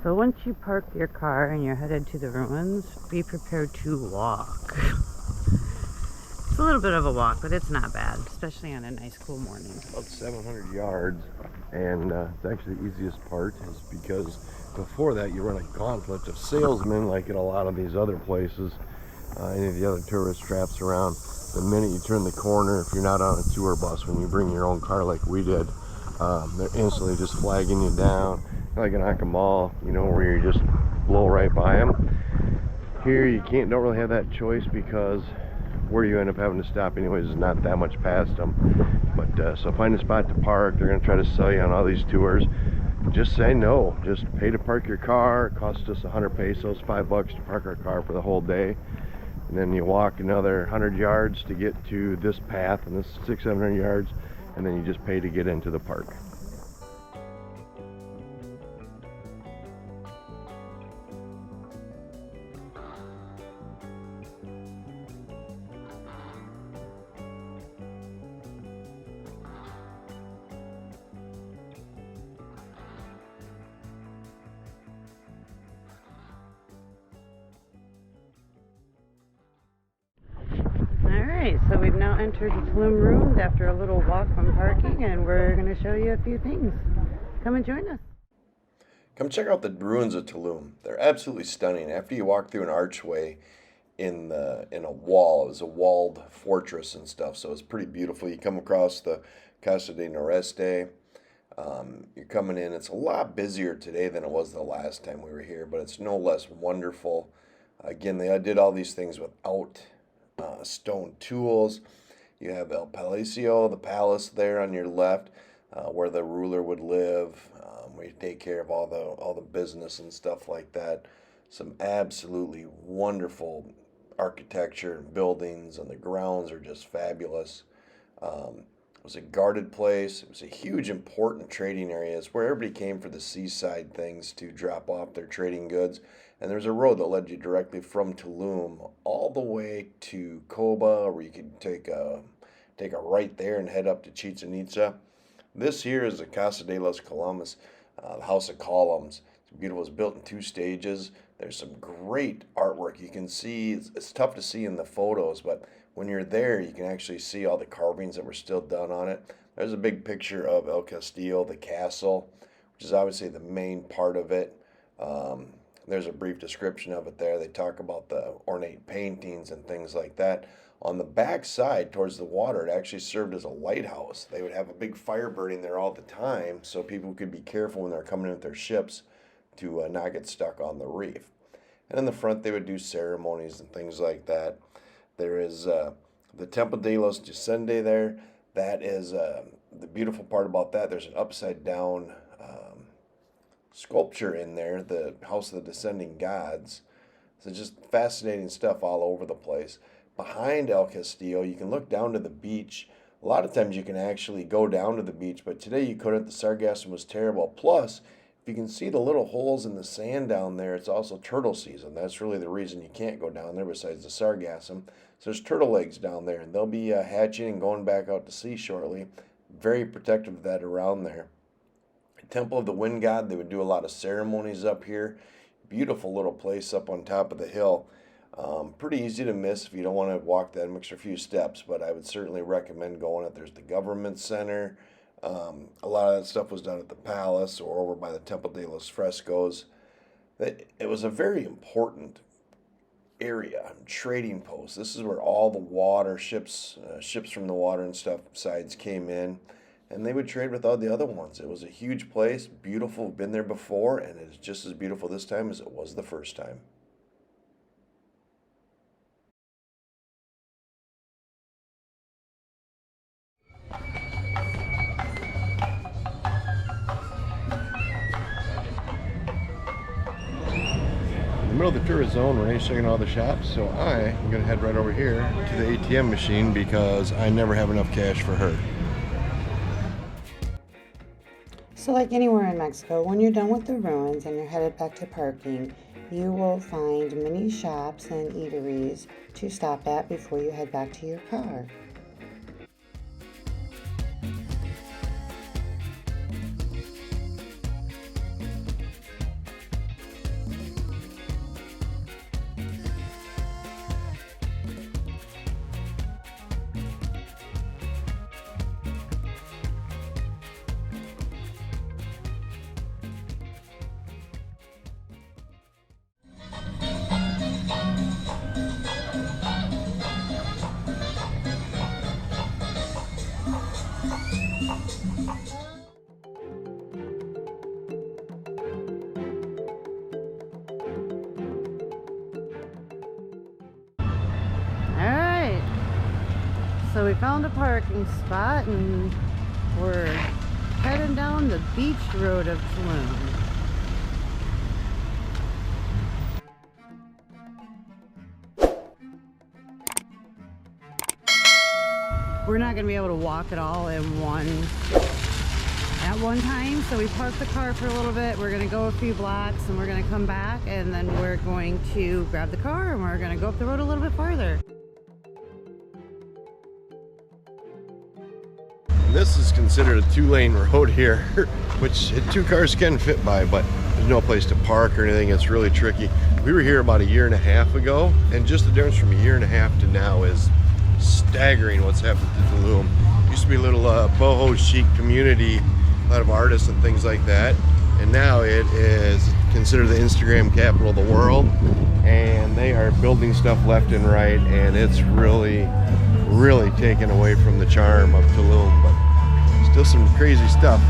So once you park your car and you're headed to the ruins, be prepared to walk. It's a little bit of a walk, but it's not bad, especially on a nice cool morning. About 700 yards, and it's actually the easiest part is because before that you run a gauntlet of salesmen like at a lot of these other places, any of the other tourist traps around. The minute you turn the corner, if you're not on a tour bus, when you bring your own car like we did, they're instantly just flagging you down like an a mall, where you just blow right by them. Here you don't really have that choice because where you end up having to stop anyways is not that much past them. But so find a spot to park. They're going to try to sell you on all these tours. Just say no. Just pay to park your car. It costs us 100 pesos, $5 to park our car for the whole day. And then you walk another 100 yards to get to this path, and this is 600-700 yards, and then you just pay to get into the park. So we've now entered the Tulum ruins after a little walk from parking, and we're going to show you a few things. Come and join us. Come check out the ruins of Tulum. They're absolutely stunning. After you walk through an archway in a wall, it was a walled fortress and stuff, so it's pretty beautiful. You come across the Casa de Noreste. You're coming in. It's a lot busier today than it was the last time we were here, but it's no less wonderful. Again, they did all these things without stone tools. You have El Palacio, the palace there on your left, where the ruler would live, where you take care of all the business and stuff like that. Some absolutely wonderful architecture and buildings, and the grounds are just fabulous. It was a guarded place. It was a huge, important trading area. It's where everybody came for the seaside things to drop off their trading goods. And there's a road that led you directly from Tulum all the way to Coba, where you could take a right there and head up to Chichen Itza. This here is the Casa de los Columns, the House of Columns. It's beautiful. It's built in 2 stages. There's some great artwork. You can see, it's tough to see in the photos, but when you're there, you can actually see all the carvings that were still done on it. There's a big picture of El Castillo, the castle, which is obviously the main part of it. There's a brief description of it there. They talk about the ornate paintings and things like that. On the back side, towards the water, it actually served as a lighthouse. They would have a big fire burning there all the time, so people could be careful when they're coming in with their ships to not get stuck on the reef. And in the front, they would do ceremonies and things like that. There is the Temple de los Descende there. That is the beautiful part about that. There's an upside down sculpture in there, the House of the Descending Gods. So just fascinating stuff all over the place. Behind El Castillo, you can look down to the beach. A lot of times you can actually go down to the beach, but today you couldn't. The sargassum was terrible. Plus, if you can see the little holes in the sand down there, it's also turtle season. That's really the reason you can't go down there besides the sargassum. So there's turtle eggs down there, and they'll be hatching and going back out to sea shortly. Very protective of that around there. Temple of the Wind God, they would do a lot of ceremonies up here. Beautiful little place up on top of the hill. Pretty easy to miss if you don't want to walk that extra few steps, but I would certainly recommend going. There's the government center. A lot of that stuff was done at the palace or over by the Temple de los Frescos. It was a very important area, trading post. This is where all the water ships from the water and stuff sides came in, and they would trade with all the other ones. It was a huge place, beautiful. Been there before, and it is just as beautiful this time as it was the first time. In the middle of the tourist zone, Renee's checking all the shops, so I'm going to head right over here to the ATM machine because I never have enough cash for her. So like anywhere in Mexico, when you're done with the ruins and you're headed back to parking, you will find many shops and eateries to stop at before you head back to your car. So we found a parking spot and we're heading down the beach road of Tulum. We're not going to be able to walk it all at one time, so we parked the car for a little bit. We're going to go a few blocks and we're going to come back, and then we're going to grab the car and we're going to go up the road a little bit farther. This is considered a 2-lane road here, which 2 cars can fit by, but there's no place to park or anything. It's really tricky. We were here about a year and a half ago, and just the difference from a year and a half to now is staggering what's happened to Tulum. Used to be a little boho chic community, a lot of artists and things like that, and now it is considered the Instagram capital of the world, and they are building stuff left and right, and it's really taken away from the charm of Tulum, but still some crazy stuff.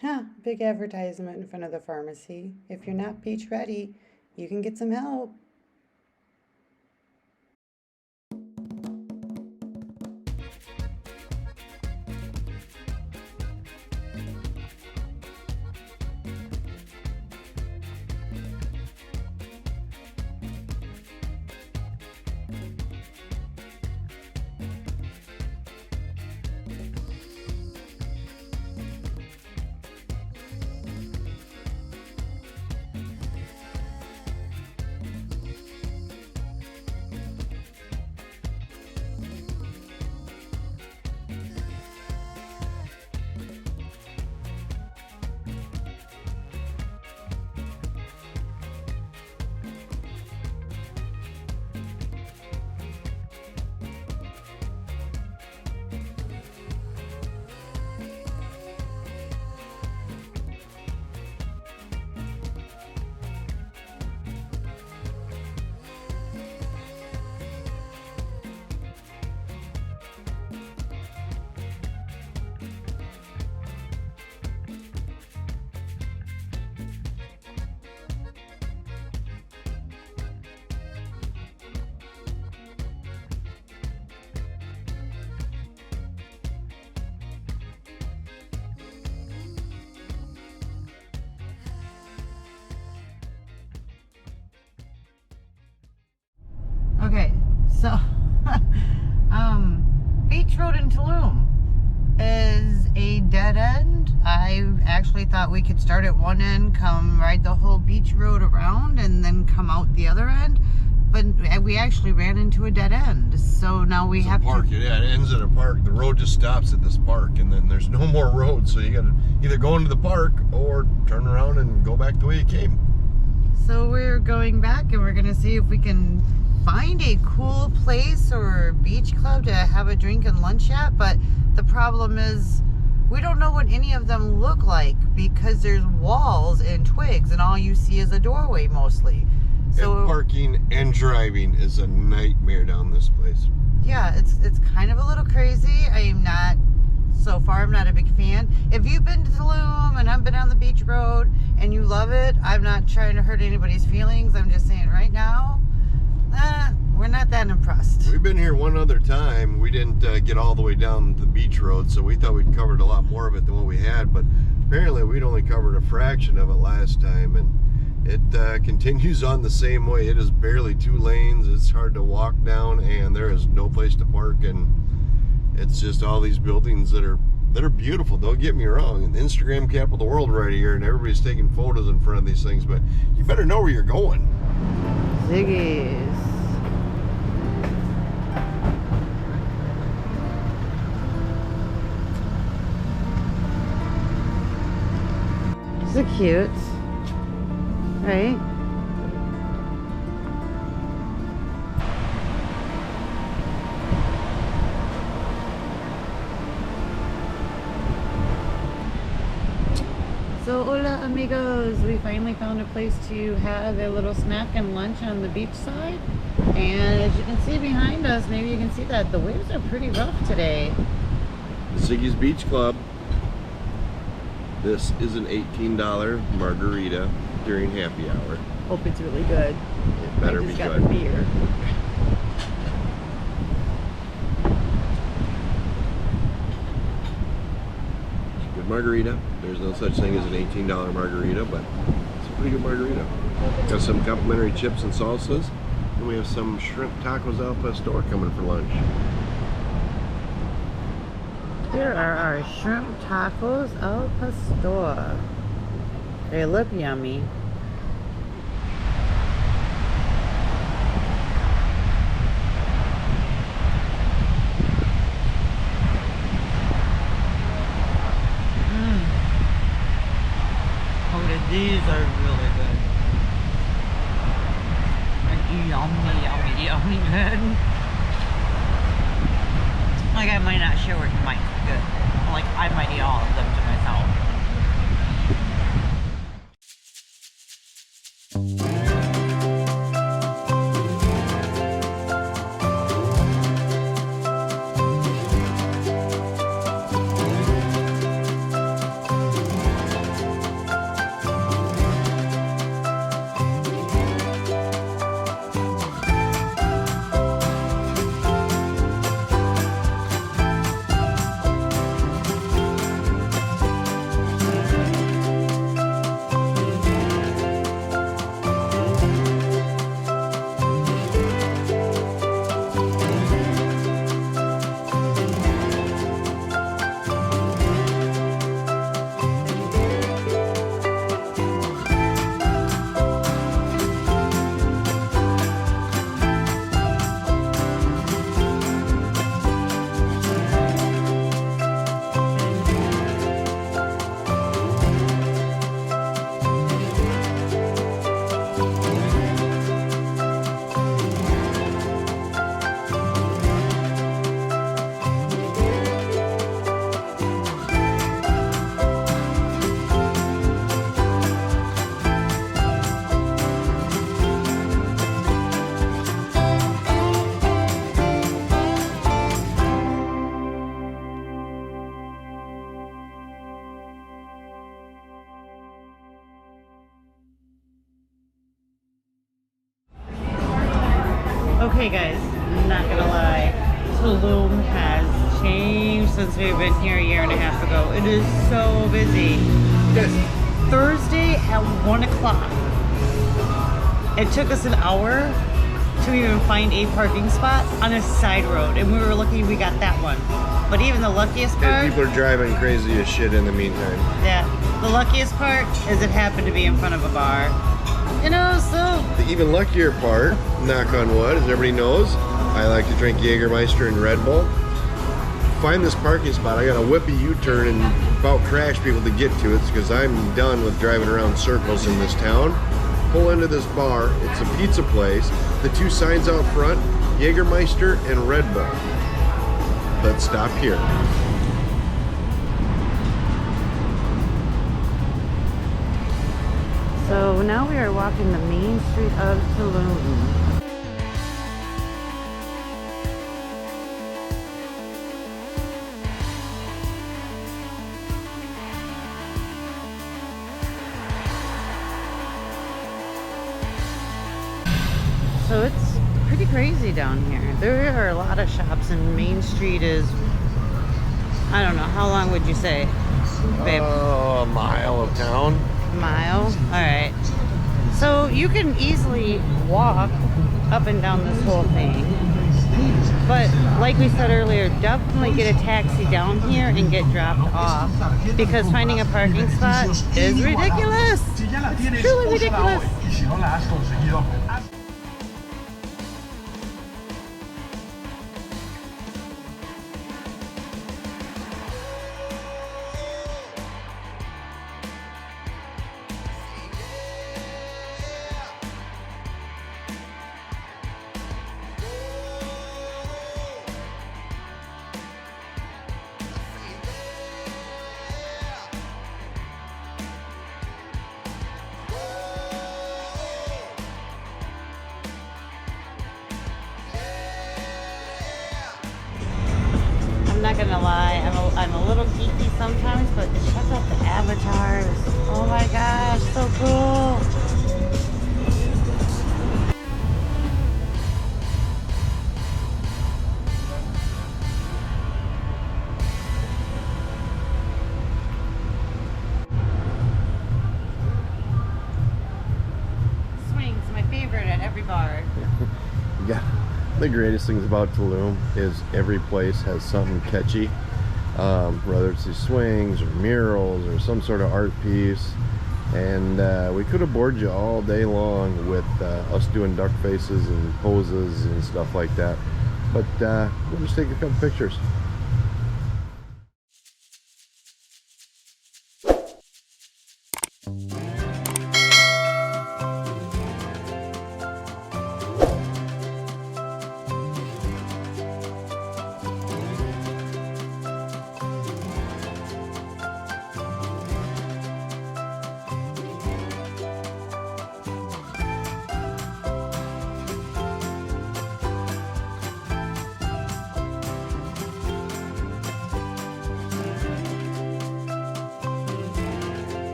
Huh, big advertisement in front of the pharmacy. If you're not beach ready, you can get some help. Okay, so Beach Road in Tulum is a dead end. I actually thought we could start at one end, come ride the whole beach road around, and then come out the other end. But we actually ran into a dead end. So now we have to... Yeah, it ends at a park. The road just stops at this park, and then there's no more road. So you got to either go into the park or turn around and go back the way you came. So we're going back, and we're going to see if we can find a cool place or beach club to have a drink and lunch at, but the problem is we don't know what any of them look like because there's walls and twigs and all you see is a doorway mostly. So and parking and driving is a nightmare down this place. Yeah, it's kind of a little crazy. I'm not a big fan. If you've been to Tulum and I've been on the beach road and you love it, I'm not trying to hurt anybody's feelings. I'm just saying right now We're not that impressed. We've been here one other time. We didn't get all the way down the beach road, so we thought we'd covered a lot more of it than what we had, but apparently we'd only covered a fraction of it last time, and it continues on the same way. It is barely 2 lanes. It's hard to walk down, and there is no place to park, and it's just all these buildings that are beautiful. Don't get me wrong. The Instagram capital of the world right here, and everybody's taking photos in front of these things, but you better know where you're going. Ziggy's. These are cute, right? So hola amigos, we finally found a place to have a little snack and lunch on the beach side. And as you can see behind us, maybe you can see that the waves are pretty rough today. Ziggy's Beach Club. This is an $18 margarita during happy hour. Hope it's really good. It better be got good. The beer. Good margarita. There's no such thing as an $18 margarita, but it's a pretty good margarita. Got some complimentary chips and salsas. And we have some shrimp tacos al pastor coming for lunch. Here are our shrimp tacos al pastor. They look yummy. These are really good. Like yummy good. Like I might not share with Mike. Good. Like I might eat all of them to myself. Okay guys, I'm not gonna lie, Tulum has changed since we've been here a year and a half ago. It is so busy. It's Thursday at 1 o'clock. It took us an hour to even find a parking spot on a side road, and we were lucky we got that one. But even the luckiest part... And people are driving crazy as shit in the meantime. Yeah, the luckiest part is it happened to be in front of a bar. You know, so... The even luckier part, knock on wood, as everybody knows, I like to drink Jägermeister and Red Bull. Find this parking spot. I got to whip a U-turn and about crash people to get to it because I'm done with driving around circles in this town. Pull into this bar. It's a pizza place. The 2 signs out front, Jägermeister and Red Bull. Let's stop here. So now we are walking the main street of Tulum. So it's pretty crazy down here. There are a lot of shops, and Main Street is, I don't know, how long would you say, babe? A mile of town. Mile? Alright. So you can easily walk up and down this whole thing. But like we said earlier, definitely get a taxi down here and get dropped off, because finding a parking spot is ridiculous. It's truly ridiculous. I'm not gonna lie, I'm a little geeky sometimes, but check out the avatars. Oh my gosh, so cool. Swings, my favorite at every bar. Yeah, the greatest things about Tulum is every place has something catchy, whether it's these swings or murals or some sort of art piece. And we could have bored you all day long with us doing duck faces and poses and stuff like that, but we'll just take a couple pictures.